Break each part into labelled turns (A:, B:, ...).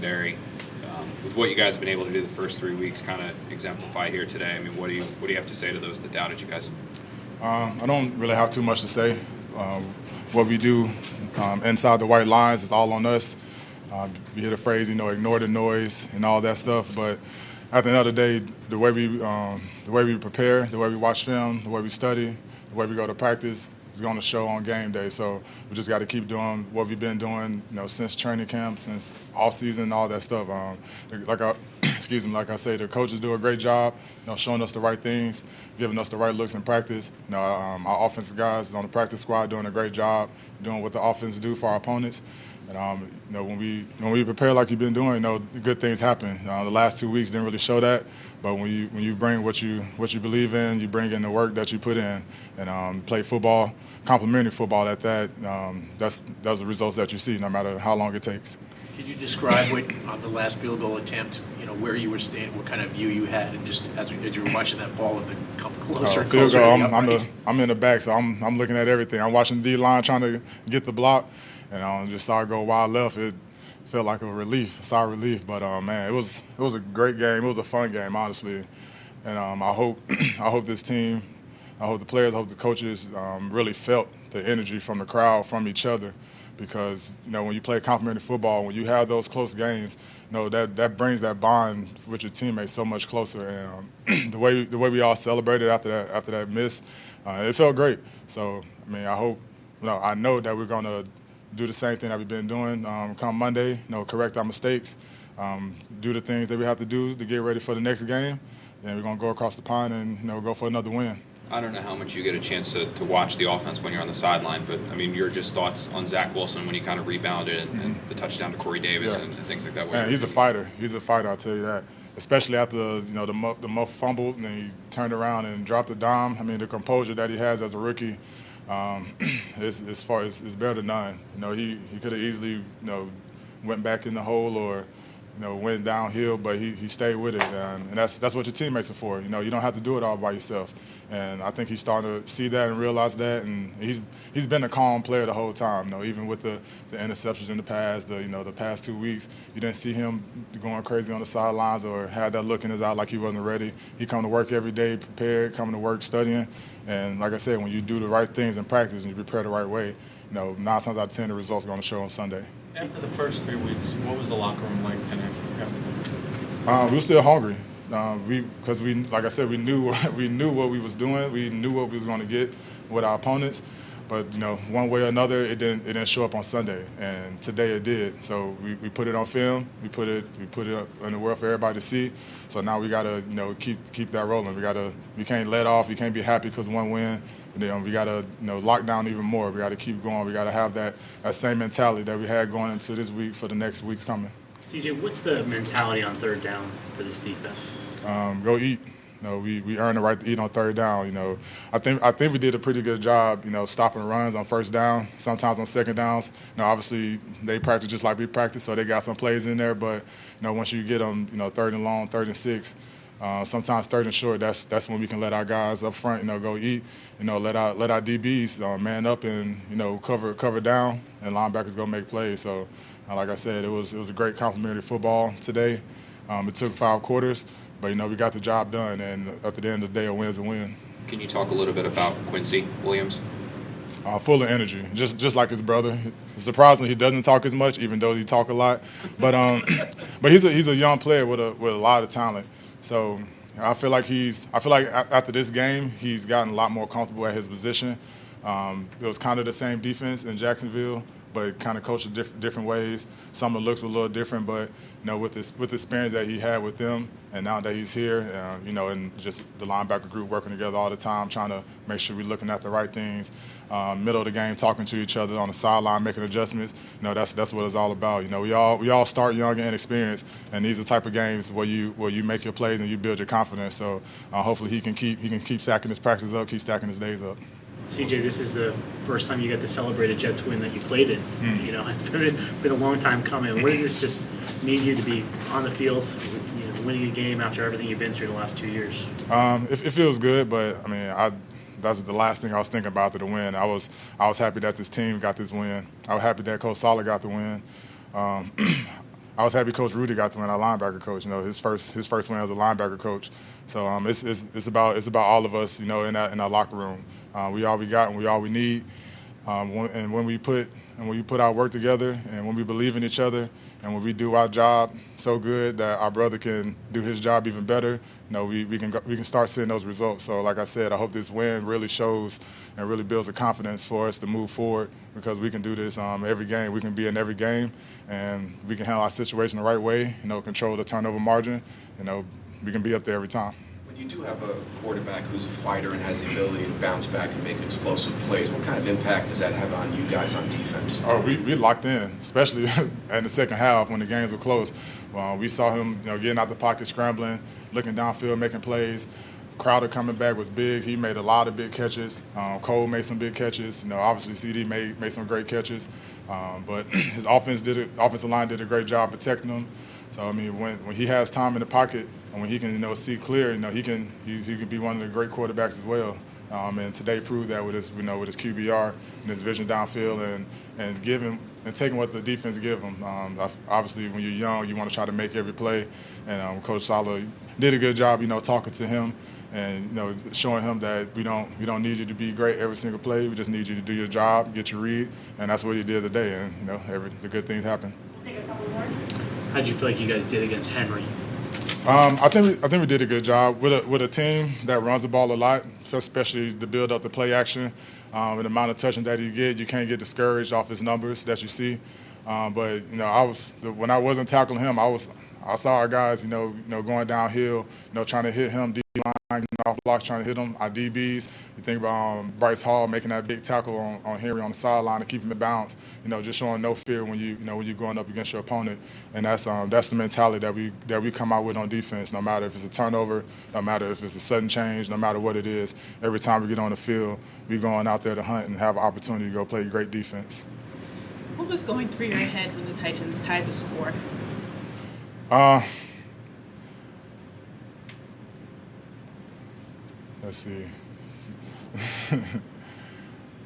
A: secondary. With what you guys have been able to do the first 3 weeks, kind of exemplify here today. I mean, what do you have to say to those that doubted you guys?
B: I don't really have too much to say. What we do inside the white lines is all on us. You hear the phrase, ignore the noise and all that stuff. But at the end of the day, the way we prepare, the way we watch film, the way we study, the way we go to practice is going to show on game day. So we just got to keep doing what we've been doing, since training camp, since off season, all that stuff. Like I say, the coaches do a great job, showing us the right things, giving us the right looks in practice. Our offensive guys on the practice squad doing a great job, doing what the offense do for our opponents. And when we prepare like you've been doing, good things happen. The last 2 weeks didn't really show that, but when you bring what you believe in, you bring in the work that you put in, and play football, complementary football at that. That's the results that you see, no matter how long it takes.
C: Could you describe on the last field goal attempt, where you were standing, what kind of view you had, and just as you were watching that ball come closer and
B: field
C: closer?
B: Goal, I'm in the back, so I'm looking at everything. I'm watching the D-line trying to get the block, and just saw it go wide left. It felt like a sigh of relief. But man, it was a great game. It was a fun game, honestly. And I hope this team, I hope the players, I hope the coaches really felt the energy from the crowd, from each other. Because when you play complementary football, when you have those close games, that brings that bond with your teammates so much closer. And the way we all celebrated after that miss, it felt great. So I know that we're gonna do the same thing that we've been doing. Come Monday, correct our mistakes, do the things that we have to do to get ready for the next game, and we're gonna go across the pond and go for another win.
A: I don't know how much you get a chance to watch the offense when you're on the sideline, but I mean, your just thoughts on Zach Wilson when he kind of rebounded and the touchdown to Corey Davis and things like that.
B: Man, he's a fighter. He's a fighter, I'll tell you that. Especially after the muff fumbled and he turned around and dropped the dime. I mean, the composure that he has as a rookie, is better than none. He could have easily went back in the hole or went downhill, but he stayed with it, and that's what your teammates are for. You don't have to do it all by yourself. And I think he's starting to see that and realize that, and he's been a calm player the whole time. Even with the interceptions in the past, the past 2 weeks, you didn't see him going crazy on the sidelines or had that look in his eye like he wasn't ready. He come to work every day, prepared, coming to work, studying. And like I said, when you do the right things in practice and you prepare the right way, 9 times out of 10 the results are going to show on Sunday.
D: After the first 3 weeks, what was the locker room like tonight?
B: We were still hungry. Because like I said, we knew what we was doing. We knew what we was going to get with our opponents. But one way or another, it didn't show up on Sunday, and today it did. So we put it on film. We put it up in the world for everybody to see. So now we gotta keep that rolling. We can't let off. We can't be happy because one win. We gotta lock down even more. We gotta keep going. We gotta have that same mentality that we had going into this week for the next weeks coming.
E: CJ, what's the mentality on third down for this defense?
B: Go eat. We earned the right to eat on third down. I think we did a pretty good job, stopping runs on first down. Sometimes on second downs, obviously they practice just like we practice, so they got some plays in there. But once you get them, third and long, third and 6, sometimes third and short, that's when we can let our guys up front, go eat. Let our DBs man up and cover down, and linebackers go make plays. So, like I said, it was a great complimentary football today. It took 5 quarters. But, we got the job done, and at the end of the day, a win's a win.
A: Can you talk a little bit about Quincy Williams?
B: Full of energy, just like his brother. Surprisingly, he doesn't talk as much, even though he talk a lot. But he's a young player with a lot of talent. So I feel like after this game, he's gotten a lot more comfortable at his position. It was kind of the same defense in Jacksonville, but kind of coached different ways. Some of the looks were a little different, but with the experience that he had with them, and now that he's here, and just the linebacker group working together all the time, trying to make sure we're looking at the right things. Middle of the game, talking to each other on the sideline, making adjustments. That's what it's all about. We all start young and inexperienced, and these are the type of games where you make your plays and you build your confidence. So hopefully he can keep stacking his practice up, keep stacking his days up.
E: CJ, this is the first time you got to celebrate a Jets win that you played in. It's been a long time coming. What does this just mean you to be on the field, winning a game after everything you've been through the last 2 years?
B: It feels good, but that's the last thing I was thinking about after the win. I was happy that this team got this win. I was happy that Coach Solid got the win. I was happy Coach Rudy got the win, our linebacker coach. His first win as a linebacker coach. So it's about all of us, in our locker room. We all we got and we all we need. When we put our work together and when we believe in each other and when we do our job so good that our brother can do his job even better, we can start seeing those results. So like I said, I hope this win really shows and really builds the confidence for us to move forward because we can do this every game. We can be in every game and we can handle our situation the right way, control the turnover margin, we can be up there every time.
F: When you do have a quarterback who's a fighter and has the ability to bounce back and make explosive plays, what kind of impact does that have on you guys on defense?
B: Oh, we locked in, especially in the second half when the games were close. We saw him, getting out the pocket, scrambling, looking downfield, making plays. Crowder coming back was big. He made a lot of big catches. Cole made some big catches. Obviously CD made some great catches. But his offensive line did a great job protecting him. So when he has time in the pocket and when he can see clear, he can be one of the great quarterbacks as well. And today proved that with his QBR and his vision downfield and taking what the defense give him. Obviously, when you're young, you want to try to make every play. And Coach Sala did a good job, talking to him and showing him that we don't need you to be great every single play. We just need you to do your job, get your read, and that's what he did today. And the good things happen.
G: Take a couple more.
E: How did you feel like you guys did against Henry?
B: I think we did a good job with a team that runs the ball a lot, especially to build up the play action. And the amount of touching that you can't get discouraged off his numbers that you see. But when I wasn't tackling him, I saw our guys, going downhill, trying to hit him, D-line, off blocks, trying to hit him. Our DBs, you think about Bryce Hall making that big tackle on Henry on the sideline to keep him in bounds, just showing no fear when you're going up against your opponent. And that's the mentality that we come out with on defense, no matter if it's a turnover, no matter if it's a sudden change, no matter what it is. Every time we get on the field, we're going out there to hunt and have an opportunity to go play great defense.
G: What was going through your head when the Titans tied the score?
B: Let's see.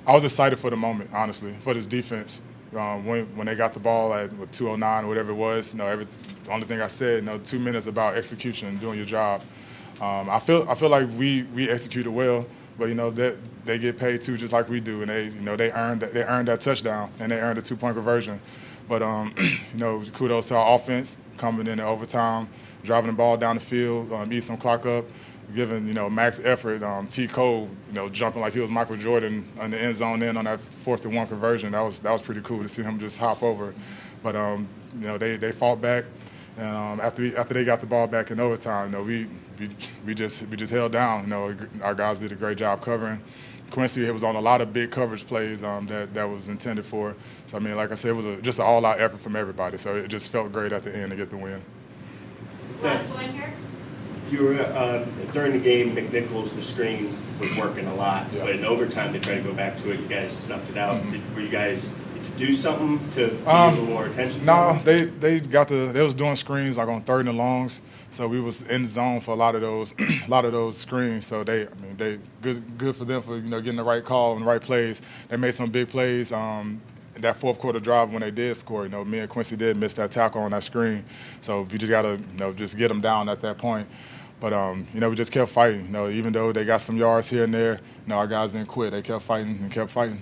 B: I was excited for the moment, honestly, for this defense. When they got the ball at 2:09 or whatever it was, the only thing I said, 2 minutes about execution and doing your job. I feel like we executed well, but that they get paid too, just like we do, and they earned that touchdown and they earned a 2-point conversion. But kudos to our offense coming in overtime, driving the ball down the field, eat some clock up, giving max effort. T. Cole, jumping like he was Michael Jordan on the end zone on that 4th-and-1 conversion. That was pretty cool to see him just hop over. But they fought back, and after they got the ball back in overtime, we just held down. Our guys did a great job covering. Quincy was on a lot of big coverage plays that was intended for. So, like I said, it was just an all-out effort from everybody. So it just felt great at the end to get the win.
G: Last one here.
H: You were during the game. McNichols, the screen was working a lot, but in overtime they tried to go back to it. You guys snuffed it out.
B: Mm-hmm.
H: Were you guys do something to give a little more attention?
B: No, they was doing screens like on 3rd and longs, so we was in the zone for a lot of those screens. So they good for them for getting the right call and the right plays. They made some big plays. That 4th quarter drive when they did score, me and Quincy did miss that tackle on that screen. So we just gotta just get them down at that point. But we just kept fighting. Even though they got some yards here and there, our guys didn't quit. They kept fighting and kept fighting.